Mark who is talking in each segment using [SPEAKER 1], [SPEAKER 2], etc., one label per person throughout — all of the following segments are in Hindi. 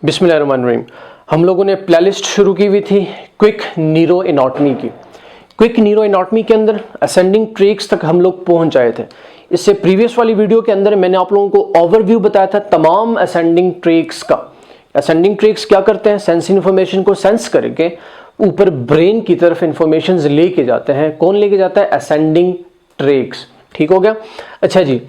[SPEAKER 1] बिस्मिल्लाहिर्रहमानिर्रहीम। हम लोगों ने प्लेलिस्ट शुरू की हुई थी क्विक न्यूरो एनाटॉमी की। क्विक न्यूरो एनाटॉमी के अंदर असेंडिंग ट्रैक्स तक हम लोग पहुंच आए थे। इससे प्रीवियस वाली वीडियो के अंदर मैंने आप लोगों को ओवरव्यू बताया था तमाम असेंडिंग ट्रैक्स का। असेंडिंग ट्रैक्स क्या करते हैं? सेंस इन्फॉर्मेशन को सेंस करके ऊपर ब्रेन की तरफ इंफॉर्मेशन लेके जाते हैं। कौन लेके जाता है? Ascending tracks. ठीक हो गया। अच्छा जी,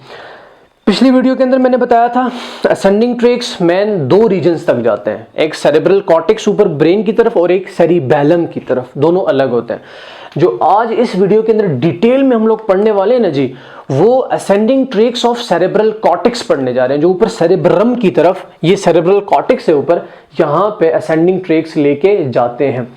[SPEAKER 1] पिछली वीडियो के अंदर मैंने बताया था असेंडिंग ट्रैक्स मेन दो रीजन्स तक जाते हैं, एक सेरेब्रल कॉर्टेक्स ऊपर ब्रेन की तरफ और एक सेरिबेलम की तरफ, दोनों अलग होते हैं। जो आज इस वीडियो के अंदर डिटेल में हम लोग पढ़ने वाले हैं ना जी, वो ascending tracks of cerebral cortex पढ़ने जा रहे हैं। जो ऊपर सेरेब्रम की तरफ, ये सेरेब्रल कॉर्टेक्स है ऊपर, यहाँ पे असेंडिंग ट्रैक्स लेके जाते हैं।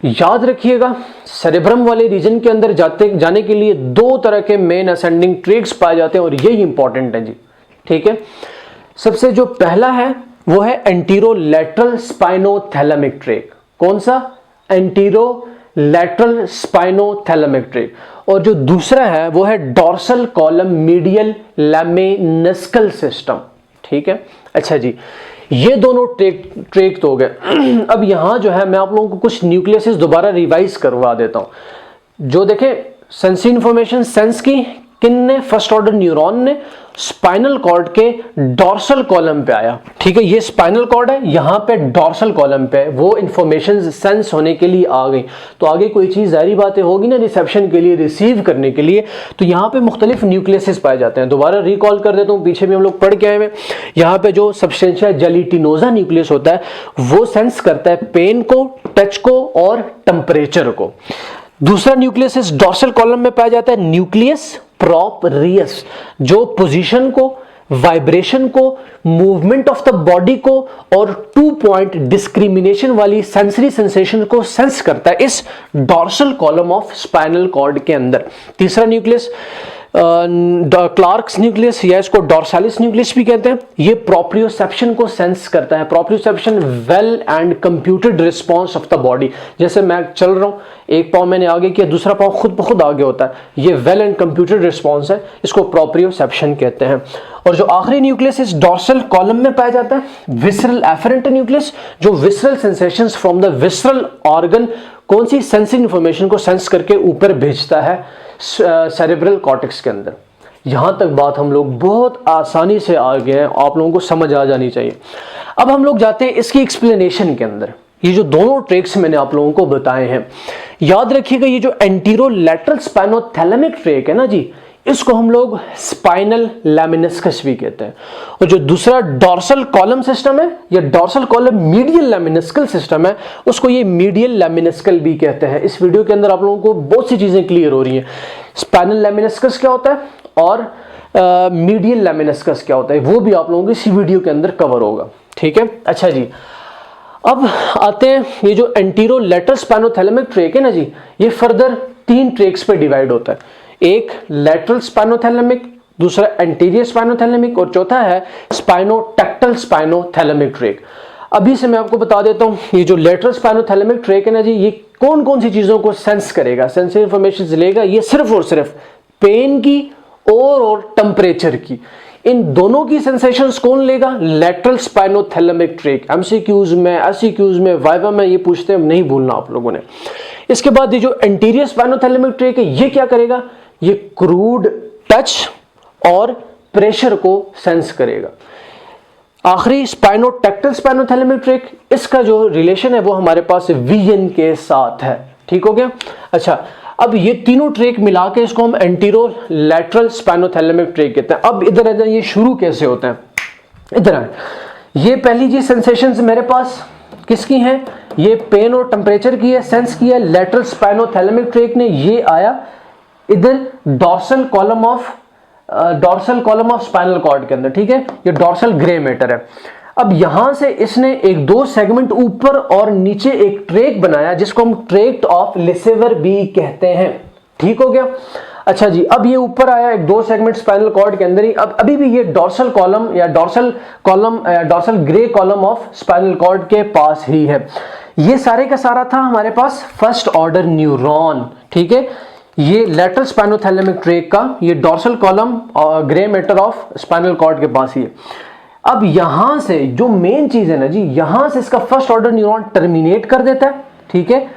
[SPEAKER 1] याद रखिएगा, सेरेब्रम वाले रीजन के अंदर जाने के लिए दो तरह के मेन असेंडिंग ट्रैक्स पाए जाते हैं और यही इंपॉर्टेंट है जी। ठीक है, सबसे जो पहला है वो है एंटीरोलैटरल स्पाइनोथैलेमिक ट्रैक। कौन सा? Anterolateral spinothalamic track. और जो दूसरा है वो है डॉर्सल कॉलम मीडियल लैमेनिस्कल सिस्टम। ठीक है, अच्छा जी, ये दोनों ट्रैक तो हो गए। अब यहां जो है मैं आप लोगों को कुछ न्यूक्लियस दोबारा रिवाइज करवा देता हूं। जो देखें, सेंसरी इंफॉर्मेशन सेंस की किनने? फर्स्ट ऑर्डर न्यूरॉन ने स्पाइनल कॉर्ड के डॉर्सल कॉलम पे आया। ठीक है, ये स्पाइनल कॉर्ड है, यहां पे डॉर्सल कॉलम पे वो इंफॉर्मेशन सेंस होने के लिए आ गई। तो आगे कोई चीज जाहिर बातें होगी ना रिसेप्शन के लिए, रिसीव करने के लिए, तो यहाँ पे मुख्तलिफ न्यूक्लियस पाए जाते हैं। दोबारा रिकॉल कर देता हूँ, पीछे भी हम लोग पढ़ के आए हैं। यहाँ पे जो सब्सटेंशिया जेलिटिनोजा न्यूक्लियस होता है वो सेंस करता है पेन को, टच को और टेम्परेचर को। दूसरा न्यूक्लियस इस डॉर्सल कॉलम में पाया जाता है न्यूक्लियस प्रोप्रियस, जो पोजीशन को, वाइब्रेशन को, मूवमेंट ऑफ द बॉडी को और 2 पॉइंट डिस्क्रिमिनेशन वाली सेंसरी सेंसेशन को सेंस करता है इस dorsal column of spinal cord के अंदर। तीसरा न्यूक्लियस क्लार्क्स न्यूक्लियस या इसको डॉर्सालिस न्यूक्लियस भी कहते हैं। ये प्रोप्रियोसेप्शन को सेंस करता है। Proprioception well and computed response of the body. जैसे मैं चल रहा हूं, एक पांव मैंने आगे किया, दूसरा पांव खुद ब खुद आगे होता है, ये वेल एंड कंप्यूटेड रिस्पांस है, इसको प्रोप्रियोसेप्शन कहते हैं। और जो आखिरी न्यूक्लियस इस डॉर्सल कॉलम में पाया जाता है विसरल एफरेंट न्यूक्लियस, जो visceral sensations from the visceral organ, कौन सी सेंसिंग इंफॉर्मेशन को सेंस करके ऊपर भेजता है सेरेब्रल कॉर्टेक्स के अंदर। यहां तक बात हम लोग बहुत आसानी से आ गए हैं, आप लोगों को समझ आ जानी चाहिए। अब हम लोग जाते हैं इसकी एक्सप्लेनेशन के अंदर। ये जो दोनों ट्रैक्स मैंने आप लोगों को बताए हैं, याद रखिएगा, ये जो एंटीरोलैटरल स्पाइनोथैलेमिक ट्रैक है ना जी, इसको हम लोग स्पाइनल लैमिनिस्कस भी कहते हैं। और जो दूसरा डॉर्सल कॉलम सिस्टम है या डॉर्सल कॉलम मीडियल लैमिनिस्कल सिस्टम है, उसको ये मीडियल लैमिनिस्कल भी कहते हैं। इस वीडियो के अंदर आप लोगों को बहुत सी चीजें क्लियर हो रही हैं। स्पाइनल लैमिनिस्कस क्या होता है और मीडियल लैमिनिस्कस क्या होता है, वो भी आप लोगों को इसी वीडियो के अंदर कवर होगा। ठीक है, अच्छा जी, अब आते हैं, ये जो एंटीरोलैटरल स्पाइनोथैलेमिक ट्रैक है ना जी, ये फर्दर 3 ट्रैक्स पे डिवाइड होता है। एक लैटरल स्पाइनोथैलेमिक, दूसरा एंटीरियर स्पाइनोथैलेमिक और चौथा है स्पाइनोटेक्टल स्पाइनोथैलेमिक ट्रैक। अभी से मैं आपको बता देता हूं, ये जो लैटरल स्पाइनोथैलेमिक ट्रैक है ना जी, ये कौन कौन सी चीजों को सेंस करेगा, सेंसरी इंफॉर्मेशन लेगा। ये सिर्फ और सिर्फ पेन की और टेम्परेचर की, इन दोनों की सेंसेशंस कौन लेगा? Lateral spinothalamic track. एमसीक्यूज में, एससीक्यूज में, वाइवा में ये पूछते हैं, नहीं भूलना आप लोगों ने। इसके बाद ये जो एंटीरियर स्पाइनोथैलेमिक ट्रैक है, ये क्या करेगा? ये क्रूड टच और प्रेशर को सेंस करेगा। आखिरी स्पाइनोटेक्टल स्पाइनोथैलेमिक ट्रैक, इसका जो रिलेशन है वो हमारे पास वीएन के साथ है। ठीक हो गया। अच्छा, अब ये तीनों ट्रैक मिला के इसको हम एंटीरोलैटरल स्पाइनोथैलेमिक ट्रैक कहते हैं। अब इधर इधर ये शुरू कैसे होते हैं, इधर आए। ये पहली जी सेंसेशंस मेरे पास किसकी हैं? ये पेन और टेम्परेचर की है, सेंस किया लैटरल स्पाइनोथैलेमिक ट्रैक ने। ये आया इधर dorsal column of spinal cord के अंदर। ठीक है, ये डॉर्सल ग्रे मैटर है। अब यहां से इसने एक 2 सेगमेंट ऊपर और नीचे एक ट्रैक बनाया, जिसको हम ट्रैक्ट ऑफ लेसेवर भी कहते हैं। ठीक हो गया। अच्छा जी, अब ये ऊपर आया एक 2 सेगमेंट स्पाइनल कॉर्ड के अंदर ही। अब अभी भी ये डॉर्सल कॉलम या dorsal grey column of spinal cord के पास ही है। ये सारे का सारा था हमारे पास फर्स्ट ऑर्डर न्यूरॉन। ठीक है, ये लैटरल स्पाइनोथैलेमिक ट्रैक का ये dorsal column grey matter of spinal cord के पास ही है। अब यहां से जो मेन चीज है ना जी, यहां से इसका फर्स्ट ऑर्डर न्यूरॉन टर्मिनेट कर देता है, ठीक है,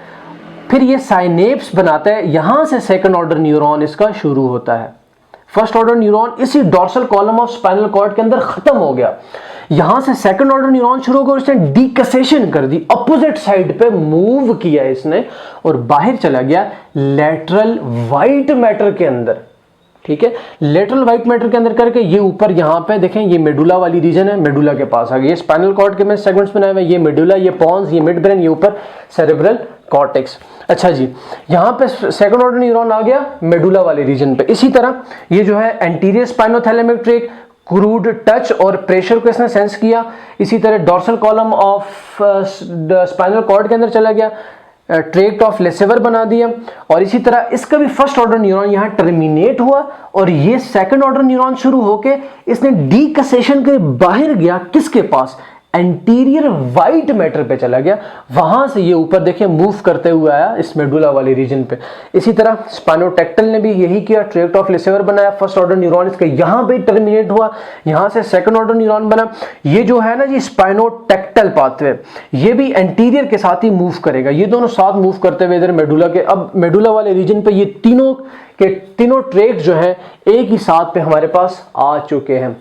[SPEAKER 1] फिर ये साइनेप्स बनाता है, यहां से सेकंड ऑर्डर न्यूरॉन इसका शुरू होता है। फर्स्ट ऑर्डर न्यूरॉन इसी dorsal column of spinal cord के अंदर खत्म हो गया, यहां से सेकंड ऑर्डर न्यूरॉन शुरू होकर उसने डीकसेशन कर दी, अपोजिट साइड पे मूव किया इसने और बाहर चला गया लेटरल व्हाइट मैटर के अंदर, ठीक है, लेटरल व्हाइट मैटर के अंदर करके ये ऊपर यहां पे देखें, ये मेडुला वाली रीजन है, मेडुला के पास आ गया, ये स्पाइनल कॉर्ड के में सेगमेंट्स बनाए हुए, ये मेडुला, ये पॉन्स, ये मिड ब्रेन, ये ऊपर सेरेब्रल कॉर्टेक्स। अच्छा जी, यहां पे सेकंड ऑर्डर न्यूरॉन आ गया मेडुला वाले रीजन पे। इसी तरह ये जो है anterior spinothalamic tract, crude touch और प्रेशर को इसने सेंस किया, इसी तरह dorsal column of spinal cord के अंदर चला गया, ट्रैक्ट ऑफ लेसेवर बना दिया, और इसी तरह इसका भी फर्स्ट ऑर्डर न्यूरॉन यहां टर्मिनेट हुआ और ये सेकंड ऑर्डर न्यूरॉन शुरू होके इसने डीकसेशन के बाहर गया, किसके पास, एंटीरियर व्हाइट मैटर पे चला गया, वहां से ये ऊपर देखिए मूव करते हुए आया इस मेडुला वाले रीजन पे। इसी तरह स्पाइनोटेक्टल ने भी यही किया, ट्रैक्ट ऑफ लेसेवर बनाया, फर्स्ट ऑर्डर न्यूरॉन इसका यहां पे टर्मिनेट हुआ, यहां से सेकंड ऑर्डर न्यूरॉन बना। ये जो है ना जी स्पाइनोटेक्टल पाथवे, ये भी एंटीरियर के साथ ही मूव करेगा, ये दोनों साथ मूव करते हुए इधर मेडुला के, अब मेडुला वाले रीजन पे ये तीनों के तीनों ट्रैक्ट जो हैं एक ही साथ पे हमारे पास आ चुके हैं।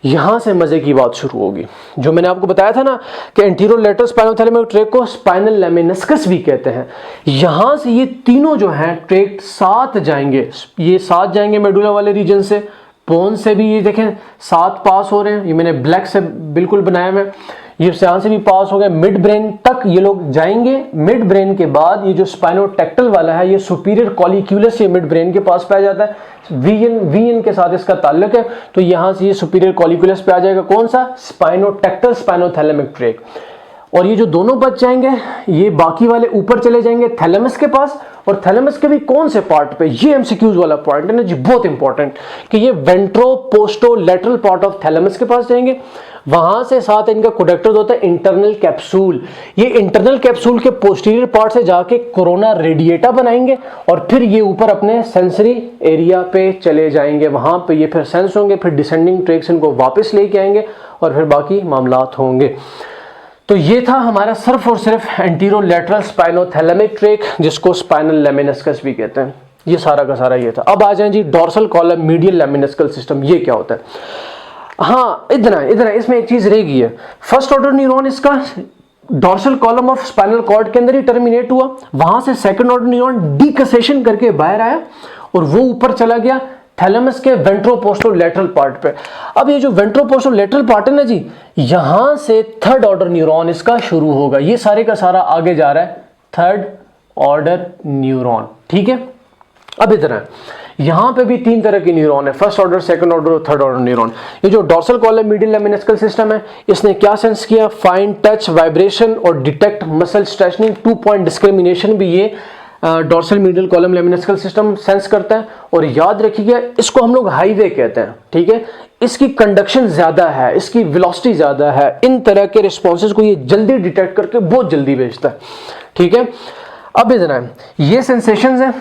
[SPEAKER 1] यहां से मजे की बात शुरू होगी, जो मैंने आपको बताया था ना कि एंटीरो लेटरल स्पाइनोथैलेमिक ट्रैक्ट को स्पाइनल लेमिनिस्कस भी कहते हैं। यहां से ये तीनों जो हैं ट्रैक्ट साथ जाएंगे, ये साथ जाएंगे मेडुला वाले रीजन से, पोन से भी ये देखें साथ पास हो रहे हैं, ये मैंने ब्लैक से बिल्कुल बनाया मैं, ये यहां से भी पास हो गए, मिड ब्रेन तक ये लोग जाएंगे। मिड ब्रेन के बाद ये जो स्पाइनोटेक्टल वाला है ये सुपीरियर कॉलिक्यूलस ये मिड ब्रेन के पास पाया जाता है, वीएन के साथ इसका ताल्लुक है, तो यहां से ये सुपीरियर कॉलिक्यूलस पे आ जाएगा, कौन सा, स्पाइनोटेक्टल स्पाइनोथैलेमिक ट्रैक्ट। और ये जो दोनों बच जाएंगे ये बाकी वाले ऊपर चले जाएंगे थैलेमस के पास, और थैलेमस के भी कौन से पार्ट पे, ये एमसीक्यूज वाला पॉइंट है ना जी, बहुत इंपॉर्टेंट, कि ये ventro postero lateral part of thalamus के पास जाएंगे, वहां से साथ इनका कोडेक्टर होता है इंटरनल कैप्सूल, ये इंटरनल कैप्सूल के पोस्टीरियर पार्ट से जाके कोरोना रेडिएटा बनाएंगे और फिर ये ऊपर अपने सेंसरी एरिया पे चले जाएंगे, वहां पे ये फिर सेंस होंगे, फिर डिसेंडिंग ट्रैक्ट इनको वापस लेके आएंगे और फिर बाकी मामलात होंगे। तो ये था हमारा सिर्फ और सिर्फ एंटीरो लेटरल स्पाइनोथैलेमिक ट्रैक्ट, जिसको स्पाइनल लेमिनिस्कस भी कहते हैं, ये सारा का सारा ये था। अब आ जाएं जी dorsal column medial lemniscal system, ये क्या होता है। हाँ इधर इसमें एक चीज रह गई है, फर्स्ट ऑर्डर न्यूरॉन इसका dorsal column of spinal cord के अंदर ही टर्मिनेट हुआ, वहां से सेकंड ऑर्डर न्यूरॉन डीकसेशन करके बाहर आया और वो ऊपर चला गया थैलेमस के वेंट्रोपोस्टोलेटरल पार्ट पे। अब ये जो वेंट्रोपोस्टोलेटरल पार्ट है ना जी, यहां से थर्ड ऑर्डर न्यूरॉन इसका शुरू होगा, ये सारे का सारा आगे जा रहा है थर्ड ऑर्डर न्यूरॉन, ठीक है। अब इधर है, यहां पे भी तीन तरह के न्यूरॉन है, फर्स्ट ऑर्डर, सेकंड ऑर्डर और थर्ड ऑर्डर न्यूरॉन। ये जो dorsal column medial lemniscal system है, इसने क्या सेंस किया, फाइन टच, वाइब्रेशन और detect muscle stretching, 2 point discrimination भी ये dorsal medial column lemniscal system sense करता है। और याद रखिएगा इसको हम लोग हाईवे कहते हैं, ठीक है, इसकी कंडक्शन ज्यादा है, इसकी वेलोसिटी ज्यादा है, इन तरह के रिस्पॉन्सेज को ये जल्दी डिटेक्ट करके बहुत जल्दी भेजता है, ठीक है। अब इधर ये सेंसेशंस है,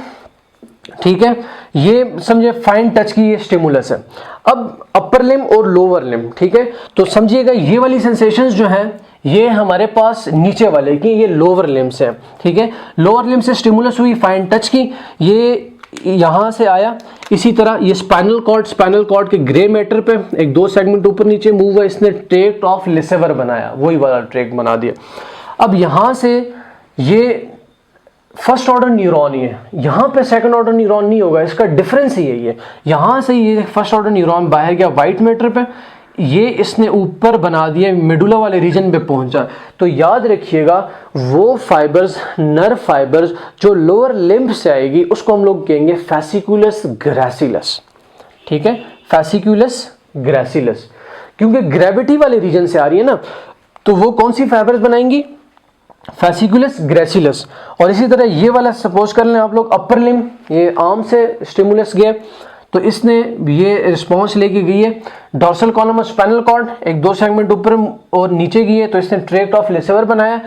[SPEAKER 1] ठीक है, ये समझे फाइन टच की ये स्टिमुलस है। अब अपर लिम और लोअर लिम, ठीक है, तो समझिएगा ये वाली सेंसेशंस जो हैं ये हमारे पास नीचे वाले की, ये लोअर लिम से, ठीक है, लोअर लिम से स्टिमुलस हुई फाइन टच की, ये यहां से आया। इसी तरह ये स्पाइनल कॉर्ड के ग्रे मैटर पे एक 2 सेगमेंट ऊपर नीचे मूव हुआ, इसने ट्रैक्ट ऑफ लेसेवर बनाया, वही वाला ट्रैक्ट बना दिया। अब यहां से ये फर्स्ट ऑर्डर न्यूरॉन ही है, यहां पे सेकंड ऑर्डर न्यूरॉन नहीं होगा, इसका डिफरेंस ही है। यहां से ये फर्स्ट ऑर्डर न्यूरॉन बाहर गया व्हाइट मैटर पे, ये इसने ऊपर बना दिया मेडुला वाले रीजन पे पहुंचा। तो याद रखिएगा वो फाइबर्स, नर्व फाइबर्स जो लोअर लिम्ब से आएगी उसको हम लोग कहेंगे फैसिकुलस ग्रैसिलस, ठीक है, फैसिकुलस ग्रैसिलस, क्योंकि ग्रेविटी वाले रीजन से आ रही है ना, तो वो कौन सी फाइबर्स बनाएंगी, फैसिकुलस ग्रेसिलस। और इसी तरह ये वाला सपोज कर लें आप लोग अपर लिम, ये आर्म से स्टिमुलस गया तो इसने ये रिस्पॉन्स लेके गई है डोर्सल कॉलम और स्पाइनल कॉर्ड, एक 2 सेगमेंट ऊपर और नीचे गई है, तो इसने ट्रैक्ट ऑफ लेसेवर बनाया।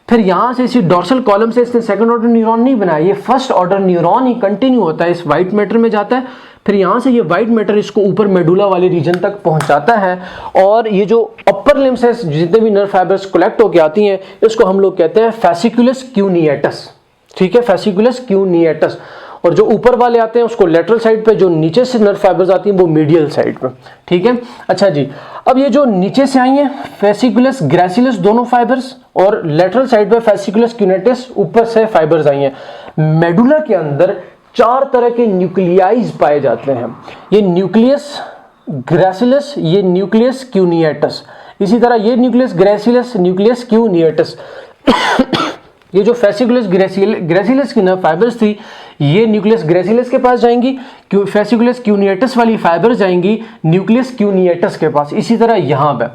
[SPEAKER 1] फिर यहां से इसी डोर्सल कॉलम से इसने सेकंड ऑर्डर न्यूरॉन नहीं बनाया, ये फर्स्ट ऑर्डर न्यूरॉन ही कंटिन्यू होता है, इस व्हाइट मैटर में जाता है, फिर यहाँ से ये वाइट मैटर इसको ऊपर मेडुला वाले रीजन तक पहुंचाता है, और ये जो अपर लिम्ब से जितने भी नर्व फाइबर्स कलेक्ट होकर आती हैं इसको हम लोग कहते हैं फेसिकुलस क्यूनिएटस। ठीक है, फेसिकुलस क्यूनिएटस। और जो ऊपर वाले आते हैं उसको लेटरल साइड पे, जो नीचे से नर्व फाइबर्स आती हैं वो मीडियल साइड पे। ठीक है, अच्छा जी, अब ये जो नीचे से आई हैं फेसिकुलस ग्रेसिलस दोनों फाइबर्स, और लेटरल साइड पे फेसिकुलस क्यूनेटस ऊपर से फाइबर्स आई हैं। मेडुला के अंदर 4 तरह के न्यूक्लियाइज पाए जाते हैं, ये न्यूक्लियस ग्रेसिलस, ये न्यूक्लियस क्यूनिएटस, इसी तरह ये न्यूक्लियस ग्रेसिलस, न्यूक्लियस क्यूनिएटस। ये जो फेसिकुलस ग्रेसिलस की नर्व फाइबर्स थी ये न्यूक्लियस ग्रेसिलस के पास जाएंगी, फेसिकुलस क्यूनिएटस वाली फाइबर्स जाएंगी न्यूक्लियस क्यूनिएटस के पास। इसी तरह यहाँ पे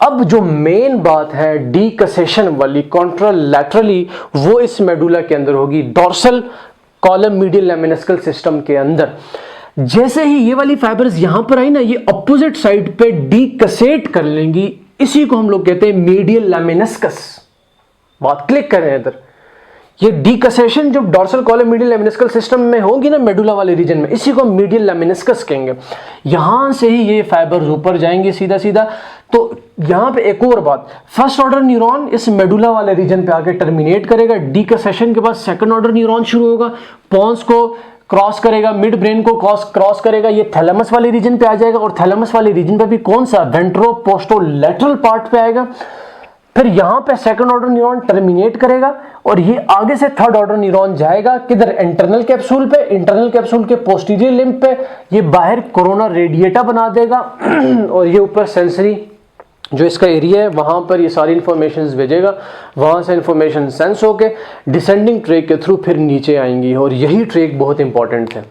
[SPEAKER 1] अब जो मेन बात है डीकसेशन वाली कॉन्ट्रालैटरली, वो इस मेडुला के अंदर होगी, dorsal column medial lemniscal system के अंदर। जैसे ही ये वाली फाइबर्स यहां पर आई ना, ये अपोजिट साइड पे डीकसेट कर लेंगी, इसी को हम लोग कहते हैं मीडियल लेमिनिस्कस। बात क्लिक करें इधर, ये डीकसेशन जो dorsal column medial lemniscal system में होगी ना मेडुला वाले रीजन में, इसी को मीडियल लेमिनिस्कस कहेंगे। यहां से ही ये फाइबर्स ऊपर जाएंगे सीधा सीधा। तो यहां पे एक और बात, फर्स्ट ऑर्डर न्यूरॉन इस मेडुला वाले रीजन पे आके टर्मिनेट करेगा, डीकसेशन के बाद सेकंड ऑर्डर न्यूरॉन शुरू होगा, पॉन्स को क्रॉस करेगा, मिड ब्रेन को क्रॉस करेगा, ये थैलेमस वाले रीजन पे आ जाएगा, और थैलेमस वाले रीजन पे भी कौन सा वेंट्रोपोस्टोलैटरल पार्ट पे आएगा। फिर यहां पे सेकंड ऑर्डर न्यूरॉन टर्मिनेट करेगा, और ये आगे से थर्ड ऑर्डर न्यूरॉन जाएगा किधर, इंटरनल कैप्सूल पे, इंटरनल कैप्सूल के पोस्टीरियर लिम्ब पे, ये बाहर कोरोना रेडिएटा बना देगा, और ये ऊपर सेंसरी जो इसका एरिया है वहां पर ये सारी इंफॉर्मेशन भेजेगा, वहां से इंफॉर्मेशन सेंस होके डिसेंडिंग ट्रैक के थ्रू फिर नीचे आएंगी। और यही ट्रैक बहुत इंपॉर्टेंट है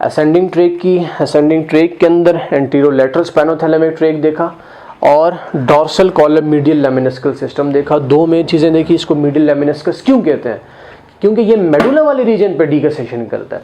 [SPEAKER 1] असेंडिंग ट्रैक की। असेंडिंग ट्रैक के अंदर एंटीरोलैटरल स्पाइनोथैलेमिक ट्रैक देखा, और dorsal column medial lemniscal system देखा। दो मेन चीज़ें देखी। इसको मीडियल लेमिनिस्कस क्यों कहते हैं, क्योंकि ये मेडुला वाले रीजन पे डीकसेशन करता है।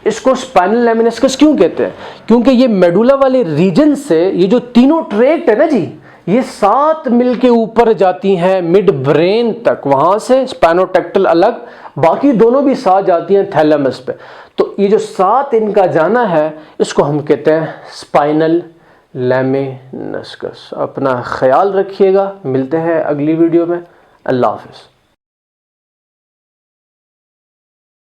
[SPEAKER 1] इसको स्पाइनल लेमिनिस्कस क्यों कहते हैं, क्योंकि ये मेडुला वाले रीजन से ये जो तीनों ट्रैक्ट है ना जी, ये 7 मिलके ऊपर जाती हैं मिड ब्रेन तक, वहां से स्पाइनोटेक्टल अलग, बाकी दोनों भी साथ जाती हैं थैलेमस पे। तो ये जो 7 इनका जाना है इसको हम कहते हैं स्पाइनल लेमिनिस्कस। अपना ख्याल रखिएगा, मिलते हैं अगली वीडियो में। अल्लाह हाफिज़।